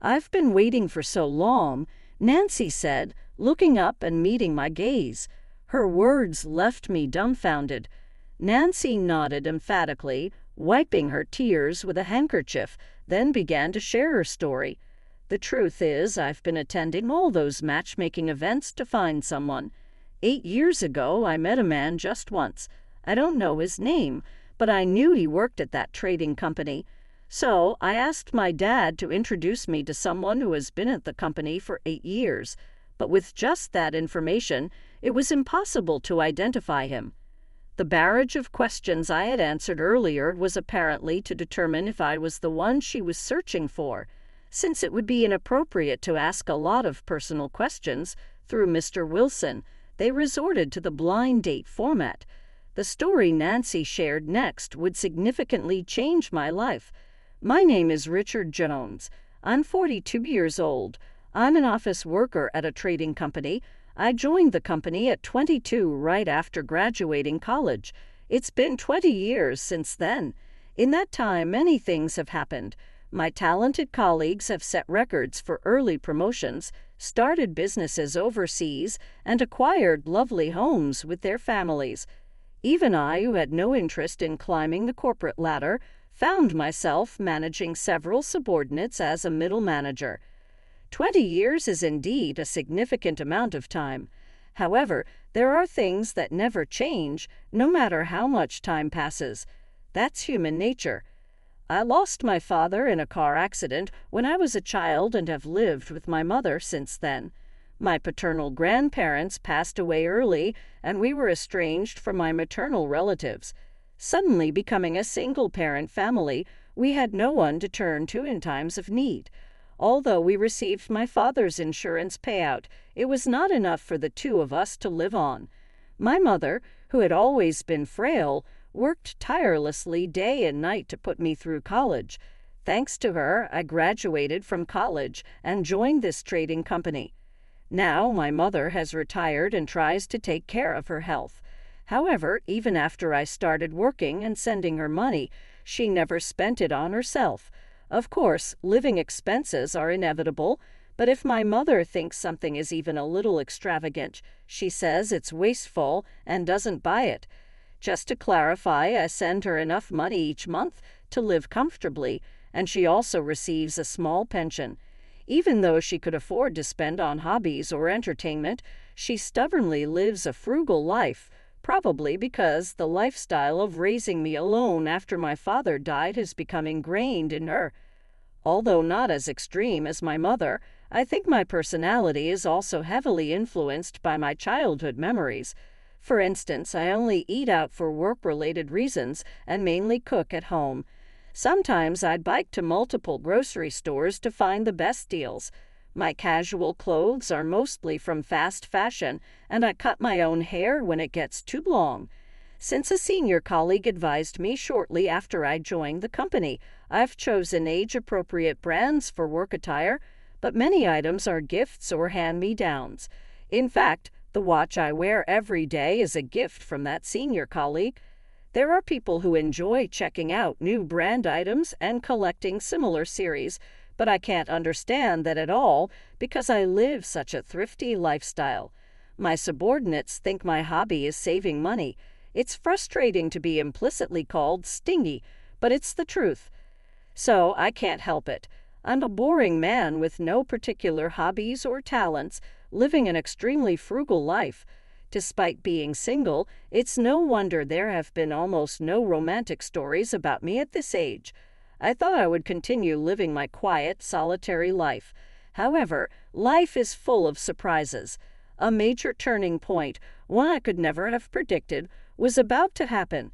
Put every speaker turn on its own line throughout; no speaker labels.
"I've been waiting for so long," Nancy said, looking up and meeting my gaze. Her words left me dumbfounded. Nancy nodded emphatically, wiping her tears with a handkerchief, then began to share her story. "The truth is, I've been attending all those matchmaking events to find someone. 8 years ago, I met a man just once. I don't know his name, but I knew he worked at that trading company. So I asked my dad to introduce me to someone who has been at the company for 8 years. But with just that information, it was impossible to identify him." The barrage of questions I had answered earlier was apparently to determine if I was the one she was searching for. Since it would be inappropriate to ask a lot of personal questions through Mr. Wilson, they resorted to the blind date format. The story Nancy shared next would significantly change my life. "My name is Richard Jones. I'm 42 years old. I'm an office worker at a trading company. I joined the company at 22 right after graduating college. It's been 20 years since then. In that time, many things have happened. My talented colleagues have set records for early promotions, started businesses overseas, and acquired lovely homes with their families. Even I, who had no interest in climbing the corporate ladder, found myself managing several subordinates as a middle manager. 20 years is indeed a significant amount of time. However, there are things that never change, no matter how much time passes. That's human nature. I lost my father in a car accident when I was a child and have lived with my mother since then. My paternal grandparents passed away early, and we were estranged from my maternal relatives. Suddenly becoming a single-parent family, we had no one to turn to in times of need. Although we received my father's insurance payout, it was not enough for the two of us to live on. My mother, who had always been frail, worked tirelessly day and night to put me through college. Thanks to her, I graduated from college and joined this trading company. Now my mother has retired and tries to take care of her health. However, even after I started working and sending her money, she never spent it on herself. Of course, living expenses are inevitable, but if my mother thinks something is even a little extravagant, she says it's wasteful and doesn't buy it. Just to clarify, I send her enough money each month to live comfortably, and she also receives a small pension. Even though she could afford to spend on hobbies or entertainment, she stubbornly lives a frugal life, probably because the lifestyle of raising me alone after my father died has become ingrained in her. Although not as extreme as my mother, I think my personality is also heavily influenced by my childhood memories. For instance, I only eat out for work-related reasons and mainly cook at home. Sometimes I'd bike to multiple grocery stores to find the best deals. My casual clothes are mostly from fast fashion, and I cut my own hair when it gets too long. Since a senior colleague advised me shortly after I joined the company, I've chosen age-appropriate brands for work attire, but many items are gifts or hand-me-downs. In fact, the watch I wear every day is a gift from that senior colleague. There are people who enjoy checking out new brand items and collecting similar series, but I can't understand that at all because I live such a thrifty lifestyle. My subordinates think my hobby is saving money. It's frustrating to be implicitly called stingy, but it's the truth. So I can't help it. I'm a boring man with no particular hobbies or talents, living an extremely frugal life. Despite being single, it's no wonder there have been almost no romantic stories about me at this age. I thought I would continue living my quiet, solitary life. However, life is full of surprises. A major turning point, one I could never have predicted, was about to happen.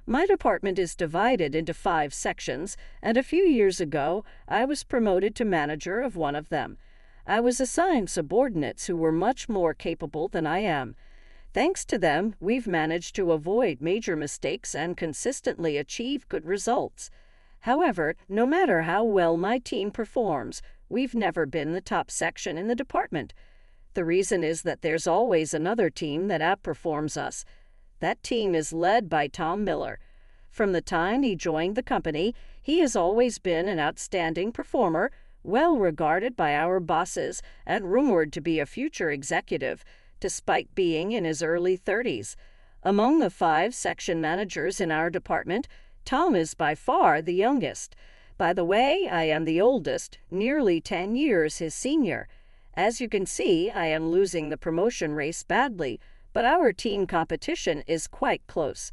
My department is divided into 5 sections, and a few years ago, I was promoted to manager of one of them. I was assigned subordinates who were much more capable than I am. Thanks to them, we've managed to avoid major mistakes and consistently achieve good results. However, no matter how well my team performs, we've never been the top section in the department. The reason is that there's always another team that outperforms us. That team is led by Tom Miller. From the time he joined the company, he has always been an outstanding performer, well regarded by our bosses and rumored to be a future executive, despite being in his early 30s. Among the 5 section managers in our department, Tom is by far the youngest. By the way, I am the oldest, nearly 10 years his senior. As you can see, I am losing the promotion race badly, but our team competition is quite close.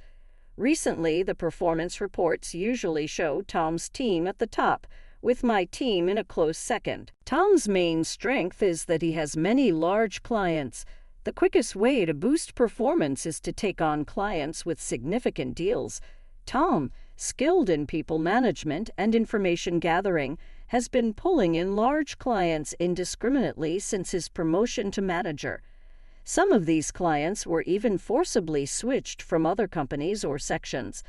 Recently, the performance reports usually show Tom's team at the top, with my team in a close second. Tom's main strength is that he has many large clients. The quickest way to boost performance is to take on clients with significant deals. Tom, skilled in people management and information gathering, has been pulling in large clients indiscriminately since his promotion to manager. Some of these clients were even forcibly switched from other companies or sections.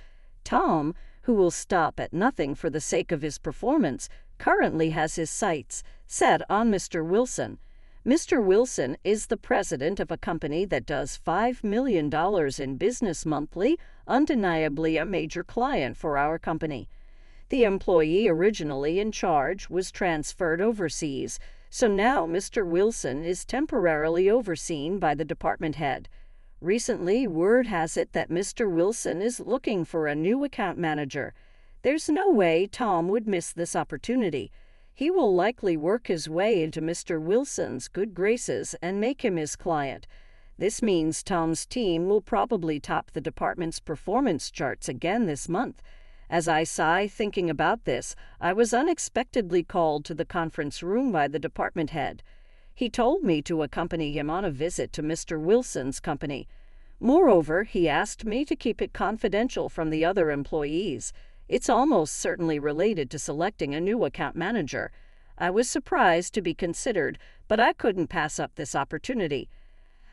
Tom, who will stop at nothing for the sake of his performance, currently has his sights set on Mr. Wilson. Mr. Wilson is the president of a company that does $5 million in business monthly, undeniably a major client for our company. The employee originally in charge was transferred overseas, so now Mr. Wilson is temporarily overseen by the department head. Recently, word has it that Mr. Wilson is looking for a new account manager. There's no way Tom would miss this opportunity. He will likely work his way into Mr. Wilson's good graces and make him his client. This means Tom's team will probably top the department's performance charts again this month. As I sigh thinking about this, I was unexpectedly called to the conference room by the department head. He told me to accompany him on a visit to Mr. Wilson's company. Moreover, he asked me to keep it confidential from the other employees. It's almost certainly related to selecting a new account manager. I was surprised to be considered, but I couldn't pass up this opportunity.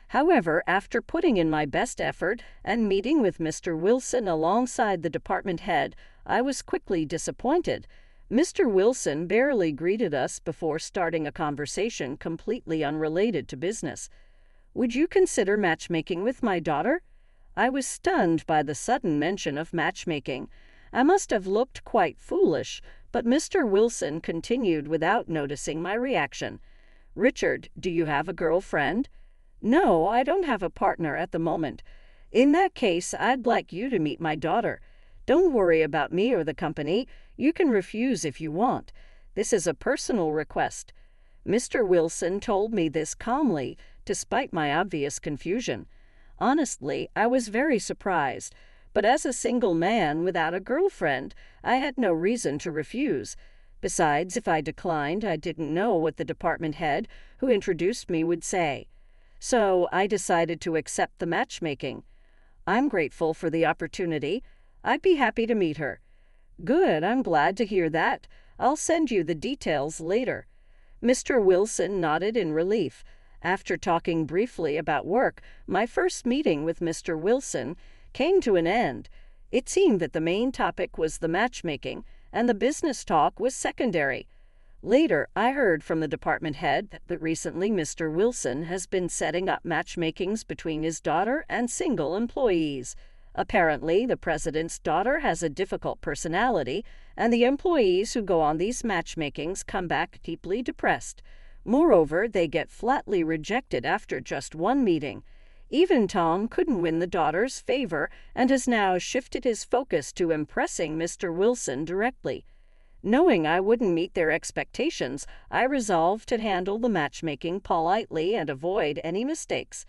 However, after putting in my best effort and meeting with Mr. Wilson alongside the department head, I was quickly disappointed. Mr. Wilson barely greeted us before starting a conversation completely unrelated to business. "Would you consider matchmaking with my daughter?" I was stunned by the sudden mention of matchmaking. I must have looked quite foolish, but Mr. Wilson continued without noticing my reaction. "Richard, do you have a girlfriend?" "No, I don't have a partner at the moment." "In that case, I'd like you to meet my daughter. Don't worry about me or the company. You can refuse if you want. This is a personal request." Mr. Wilson told me this calmly, despite my obvious confusion. Honestly, I was very surprised. But as a single man without a girlfriend, I had no reason to refuse. Besides, if I declined, I didn't know what the department head who introduced me would say. So I decided to accept the matchmaking. I'm grateful for the opportunity. I'd be happy to meet her. "Good, I'm glad to hear that. I'll send you the details later." Mr. Wilson nodded in relief. After talking briefly about work, my first meeting with Mr. Wilson came to an end. It seemed that the main topic was the matchmaking, and the business talk was secondary. Later, I heard from the department head that recently Mr. Wilson has been setting up matchmakings between his daughter and single employees. Apparently, the president's daughter has a difficult personality, and the employees who go on these matchmakings come back deeply depressed. Moreover, they get flatly rejected after just one meeting. Even Tom couldn't win the daughter's favor and has now shifted his focus to impressing Mr. Wilson directly. Knowing I wouldn't meet their expectations, I resolved to handle the matchmaking politely and avoid any mistakes.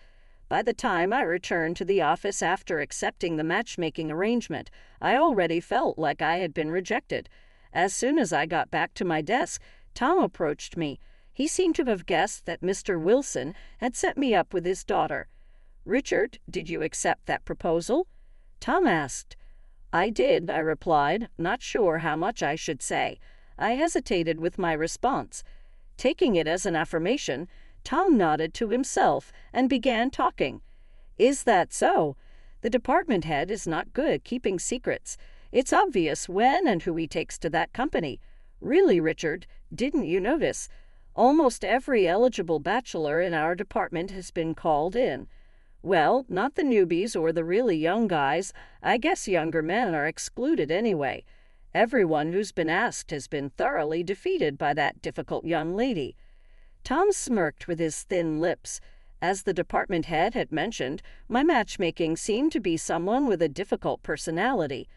By the time I returned to the office after accepting the matchmaking arrangement, I already felt like I had been rejected. As soon as I got back to my desk, Tom approached me. He seemed to have guessed that Mr. Wilson had set me up with his daughter. "Richard, did you accept that proposal?" Tom asked. "I did," I replied, not sure how much I should say. I hesitated with my response. Taking it as an affirmation, Tom nodded to himself and began talking. "Is that so? The department head is not good at keeping secrets. It's obvious when and who he takes to that company. Really, Richard, didn't you notice? Almost every eligible bachelor in our department has been called in. Well, not the newbies or the really young guys. I guess younger men are excluded anyway. Everyone who's been asked has been thoroughly defeated by that difficult young lady." Tom smirked with his thin lips. As the department head had mentioned, my matchmaking seemed to be someone with a difficult personality.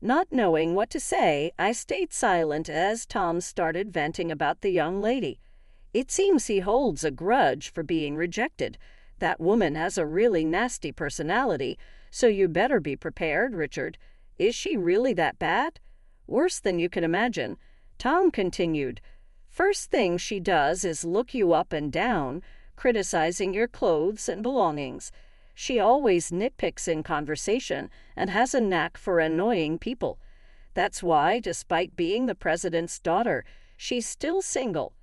Not knowing what to say, I stayed silent as Tom started venting about the young lady. "It seems he holds a grudge for being rejected. That woman has a really nasty personality, so you better be prepared, Richard. Is she really that bad?" "Worse than you can imagine," Tom continued. "First thing she does is look you up and down, criticizing your clothes and belongings. She always nitpicks in conversation and has a knack for annoying people. That's why, despite being the president's daughter, she's still single."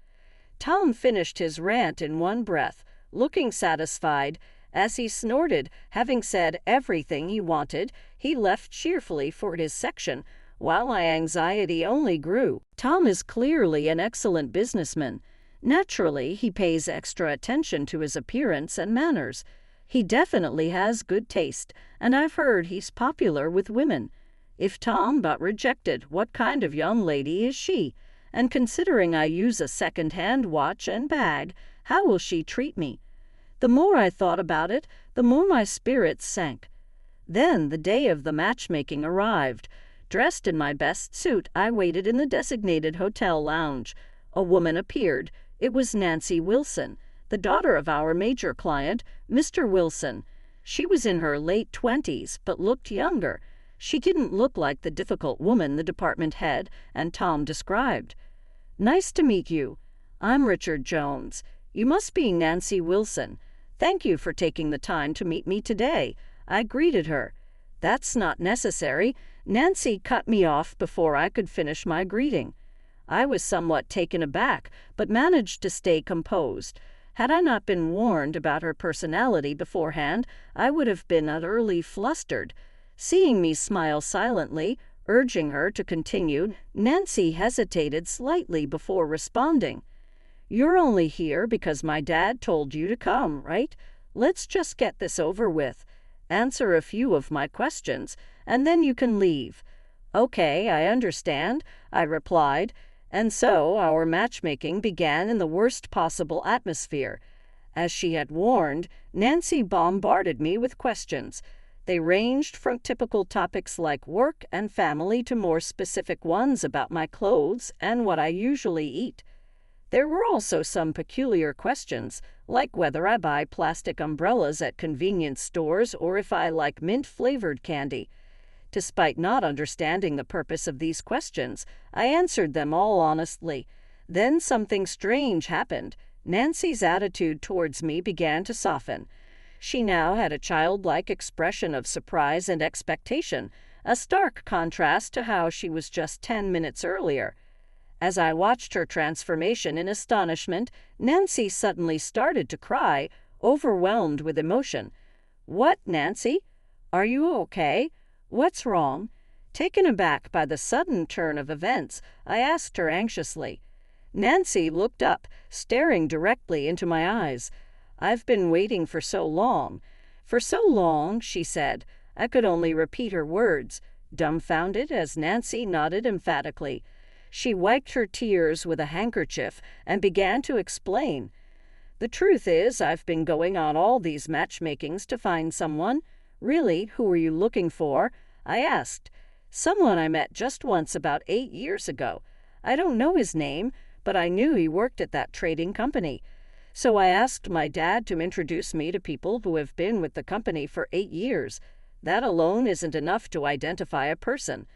Tom finished his rant in one breath, looking satisfied. As he snorted, having said everything he wanted, he left cheerfully for his section, while my anxiety only grew. Tom is clearly an excellent businessman. Naturally, he pays extra attention to his appearance and manners. He definitely has good taste, and I've heard he's popular with women. If Tom got rejected, what kind of young lady is she? And considering I use a second-hand watch and bag, how will she treat me? The more I thought about it, the more my spirits sank. Then the day of the matchmaking arrived. Dressed in my best suit, I waited in the designated hotel lounge. A woman appeared. It was Nancy Wilson, the daughter of our major client, Mr. Wilson. She was in her late 20s, but looked younger. She didn't look like the difficult woman the department head and Tom described. "Nice to meet you. I'm Richard Jones. You must be Nancy Wilson. Thank you for taking the time to meet me today," I greeted her. "That's not necessary." Nancy cut me off before I could finish my greeting. I was somewhat taken aback, but managed to stay composed. Had I not been warned about her personality beforehand, I would have been utterly flustered. Seeing me smile silently, urging her to continue, Nancy hesitated slightly before responding. "You're only here because my dad told you to come, right? Let's just get this over with. Answer a few of my questions, and then you can leave." "Okay, I understand," I replied. And so our matchmaking began in the worst possible atmosphere. As she had warned, Nancy bombarded me with questions. They ranged from typical topics like work and family to more specific ones about my clothes and what I usually eat. There were also some peculiar questions, like whether I buy plastic umbrellas at convenience stores or if I like mint-flavored candy. Despite not understanding the purpose of these questions, I answered them all honestly. Then something strange happened. Nancy's attitude towards me began to soften. She now had a childlike expression of surprise and expectation, a stark contrast to how she was just 10 minutes earlier. As I watched her transformation in astonishment, Nancy suddenly started to cry, overwhelmed with emotion. "What, Nancy? Are you okay? What's wrong?" Taken aback by the sudden turn of events, I asked her anxiously. Nancy looked up, staring directly into my eyes. "I've been waiting for so long." "For so long," she said. I could only repeat her words, dumbfounded as Nancy nodded emphatically. She wiped her tears with a handkerchief and began to explain. "The truth is, I've been going on all these matchmakings to find someone." "Really? Who are you looking for?" I asked. "Someone I met just once about 8 years ago. I don't know his name, but I knew he worked at that trading company. So I asked my dad to introduce me to people who have been with the company for 8 years. That alone isn't enough to identify a person.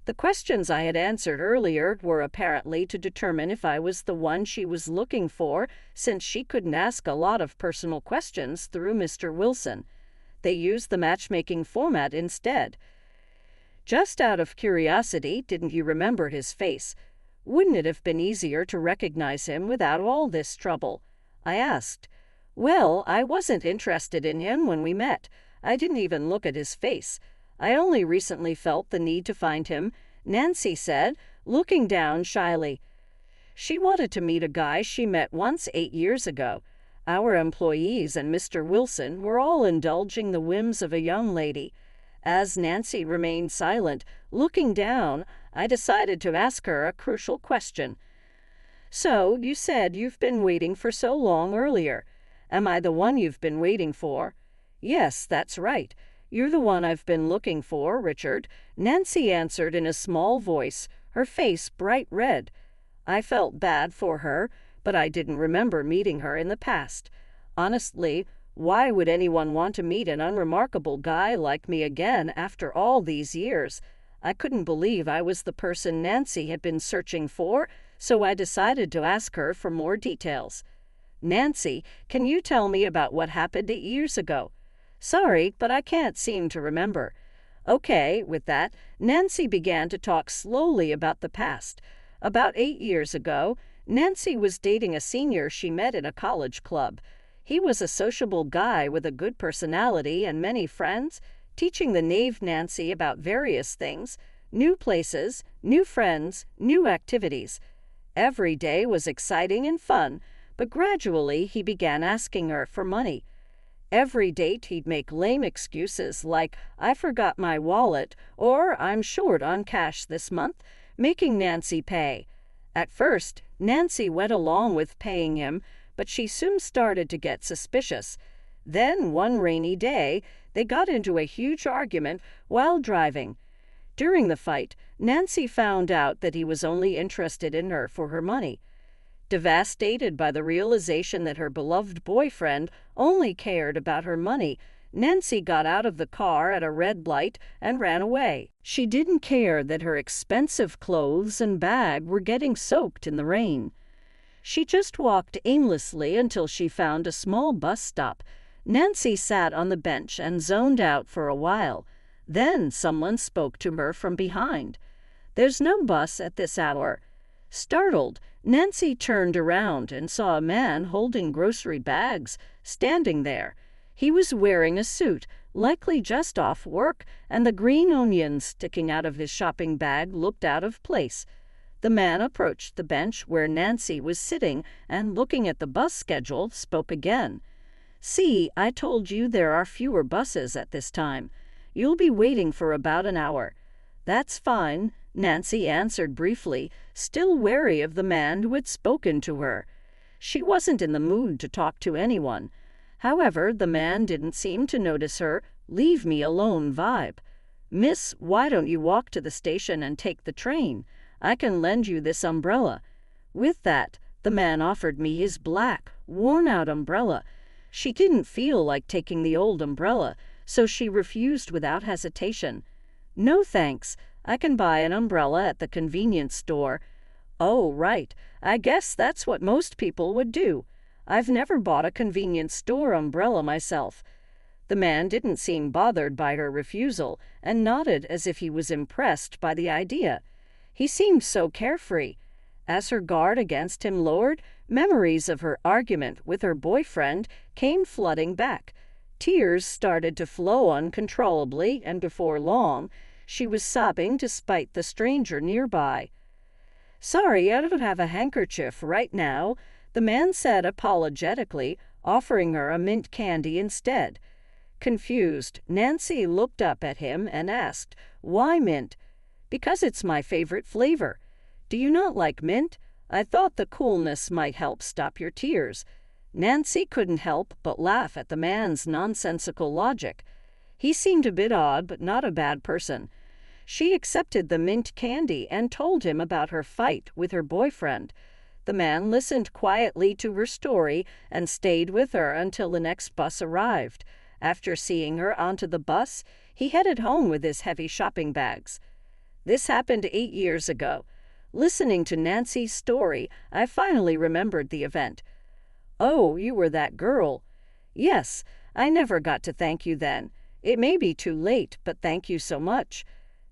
The questions I had answered earlier were apparently to determine if I was the one she was looking for, since she couldn't ask a lot of personal questions through Mr. Wilson. They used the matchmaking format instead. Just out of curiosity, didn't you remember his face? Wouldn't it have been easier to recognize him without all this trouble?" I asked. "Well, I wasn't interested in him when we met. I didn't even look at his face. I only recently felt the need to find him," Nancy said, looking down shyly. She wanted to meet a guy she met once 8 years ago. Our employees and Mr. Wilson were all indulging the whims of a young lady. As Nancy remained silent, looking down, I decided to ask her a crucial question. "So, you said you've been waiting for so long earlier. Am I the one you've been waiting for?" "Yes, that's right. You're the one I've been looking for, Richard," Nancy answered in a small voice, her face bright red. I felt bad for her, but I didn't remember meeting her in the past. Honestly, why would anyone want to meet an unremarkable guy like me again after all these years? I couldn't believe I was the person Nancy had been searching for, so I decided to ask her for more details. "Nancy, can you tell me about what happened 8 years ago?" "Sorry, but I can't seem to remember." Okay, with that, Nancy began to talk slowly about the past. About 8 years ago, Nancy was dating a senior she met in a college club. He was a sociable guy with a good personality and many friends, teaching the naive Nancy about various things, new places, new friends, new activities. Every day was exciting and fun, but gradually he began asking her for money. Every date he'd make lame excuses like, "I forgot my wallet," or "I'm short on cash this month," making Nancy pay. At first, Nancy went along with paying him, but she soon started to get suspicious. Then, one rainy day, they got into a huge argument while driving. During the fight, Nancy found out that he was only interested in her for her money. Devastated by the realization that her beloved boyfriend only cared about her money, Nancy got out of the car at a red light and ran away. She didn't care that her expensive clothes and bag were getting soaked in the rain. She just walked aimlessly until she found a small bus stop. Nancy sat on the bench and zoned out for a while. Then someone spoke to her from behind. "There's no bus at this hour." Startled, Nancy turned around and saw a man holding grocery bags standing there. He was wearing a suit, likely just off work, and the green onions sticking out of his shopping bag looked out of place. The man approached the bench where Nancy was sitting and, looking at the bus schedule, spoke again. "See, I told you there are fewer buses at this time. You'll be waiting for about an hour." "That's fine," Nancy answered briefly, still wary of the man who had spoken to her. She wasn't in the mood to talk to anyone. However, the man didn't seem to notice her "leave me alone" vibe. "Miss, why don't you walk to the station and take the train? I can lend you this umbrella." With that, the man offered me his black, worn-out umbrella. She didn't feel like taking the old umbrella, so she refused without hesitation. "No thanks. I can buy an umbrella at the convenience store." "Oh, right. I guess that's what most people would do. I've never bought a convenience store umbrella myself." The man didn't seem bothered by her refusal and nodded as if he was impressed by the idea. He seemed so carefree. As her guard against him lowered, memories of her argument with her boyfriend came flooding back. Tears started to flow uncontrollably, and before long, she was sobbing despite the stranger nearby. "Sorry, I don't have a handkerchief right now," the man said apologetically, offering her a mint candy instead. Confused, Nancy looked up at him and asked, "Why mint?" "Because it's my favorite flavor." "Do you not like mint?" "I thought the coolness might help stop your tears." Nancy couldn't help but laugh at the man's nonsensical logic. He seemed a bit odd, but not a bad person. She accepted the mint candy and told him about her fight with her boyfriend. The man listened quietly to her story and stayed with her until the next bus arrived. After seeing her onto the bus, he headed home with his heavy shopping bags. This happened 8 years ago. Listening to Nancy's story, I finally remembered the event. "Oh, you were that girl." "Yes, I never got to thank you then. It may be too late, but thank you so much."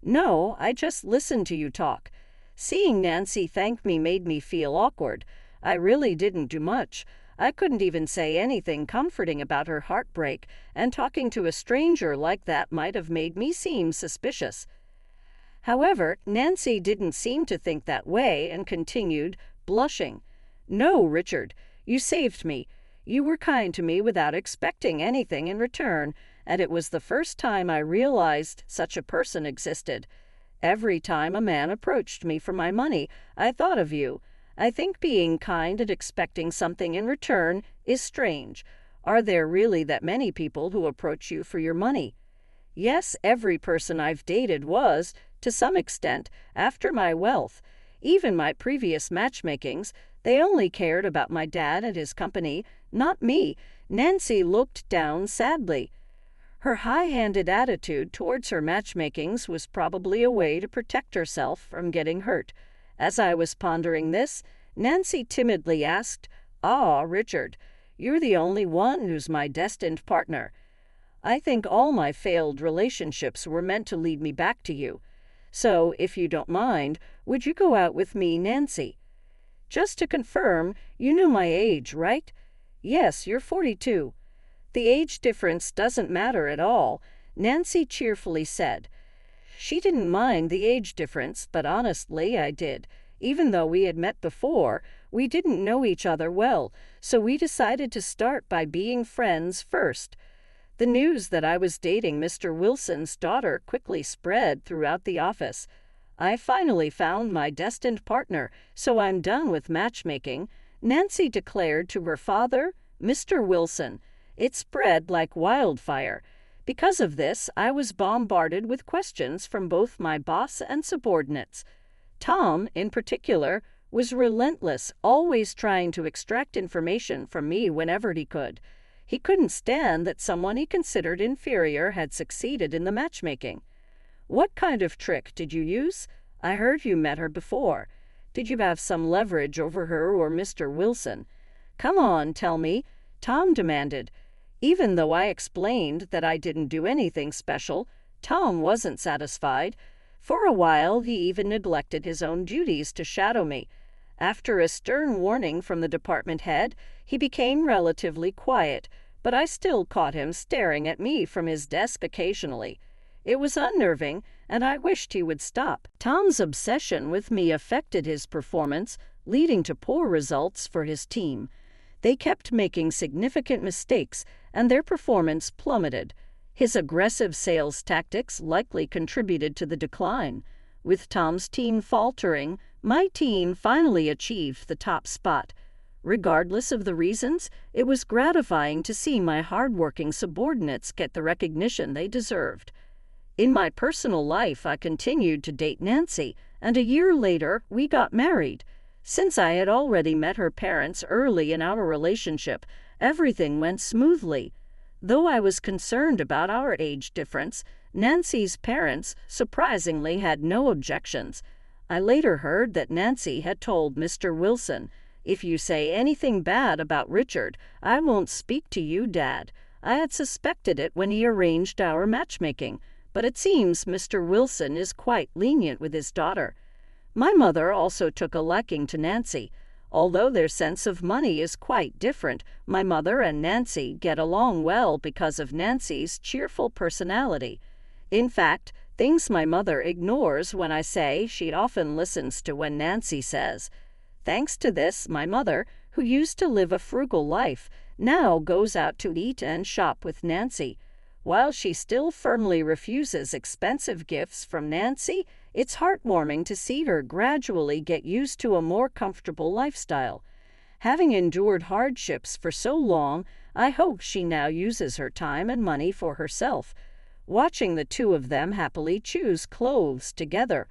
"No, I just listened to you talk." Seeing Nancy thank me made me feel awkward. I really didn't do much. I couldn't even say anything comforting about her heartbreak, and talking to a stranger like that might have made me seem suspicious. However, Nancy didn't seem to think that way and continued, blushing. "No, Richard, you saved me. You were kind to me without expecting anything in return, and it was the first time I realized such a person existed." Every time a man approached me for my money, I thought of you. I think being kind and expecting something in return is strange. Are there really that many people who approach you for your money? Yes, every person I've dated was, to some extent, after my wealth. Even my previous matchmakings, they only cared about my dad and his company, not me. Nancy looked down sadly. Her high-handed attitude towards her matchmakings was probably a way to protect herself from getting hurt. As I was pondering this, Nancy timidly asked, "Ah, Richard, you're the only one who's my destined partner. I think all my failed relationships were meant to lead me back to you. So, if you don't mind, would you go out with me, Nancy?" Just to confirm, you knew my age, right? Yes, you're 42. The age difference doesn't matter at all, Nancy cheerfully said. She didn't mind the age difference, but honestly, I did. Even though we had met before, we didn't know each other well, so we decided to start by being friends first. The news that I was dating Mr. Wilson's daughter quickly spread throughout the office. I finally found my destined partner, so I'm done with matchmaking, Nancy declared to her father, Mr. Wilson. It spread like wildfire. Because of this, I was bombarded with questions from both my boss and subordinates. Tom, in particular, was relentless, always trying to extract information from me whenever he could. He couldn't stand that someone he considered inferior had succeeded in the matchmaking. "What kind of trick did you use? I heard you met her before. Did you have some leverage over her or Mr. Wilson? Come on, tell me," Tom demanded. Even though I explained that I didn't do anything special, Tom wasn't satisfied. For a while, he even neglected his own duties to shadow me. After a stern warning from the department head, he became relatively quiet, but I still caught him staring at me from his desk occasionally. It was unnerving, and I wished he would stop. Tom's obsession with me affected his performance, leading to poor results for his team. They kept making significant mistakes, and their performance plummeted. His aggressive sales tactics likely contributed to the decline. With Tom's team faltering, my team finally achieved the top spot. Regardless of the reasons, it was gratifying to see my hardworking subordinates get the recognition they deserved. In my personal life, I continued to date Nancy, and a year later, we got married. Since I had already met her parents early in our relationship, everything went smoothly. Though I was concerned about our age difference, Nancy's parents surprisingly had no objections. I later heard that Nancy had told Mr. Wilson, "If you say anything bad about Richard, I won't speak to you, Dad." I had suspected it when he arranged our matchmaking, but it seems Mr. Wilson is quite lenient with his daughter. My mother also took a liking to Nancy. Although their sense of money is quite different, my mother and Nancy get along well because of Nancy's cheerful personality. In fact, things my mother ignores when I say, she often listens to when Nancy says. Thanks to this, my mother, who used to live a frugal life, now goes out to eat and shop with Nancy. While she still firmly refuses expensive gifts from Nancy, it's heartwarming to see her gradually get used to a more comfortable lifestyle. Having endured hardships for so long, I hope she now uses her time and money for herself. Watching the two of them happily choose clothes together,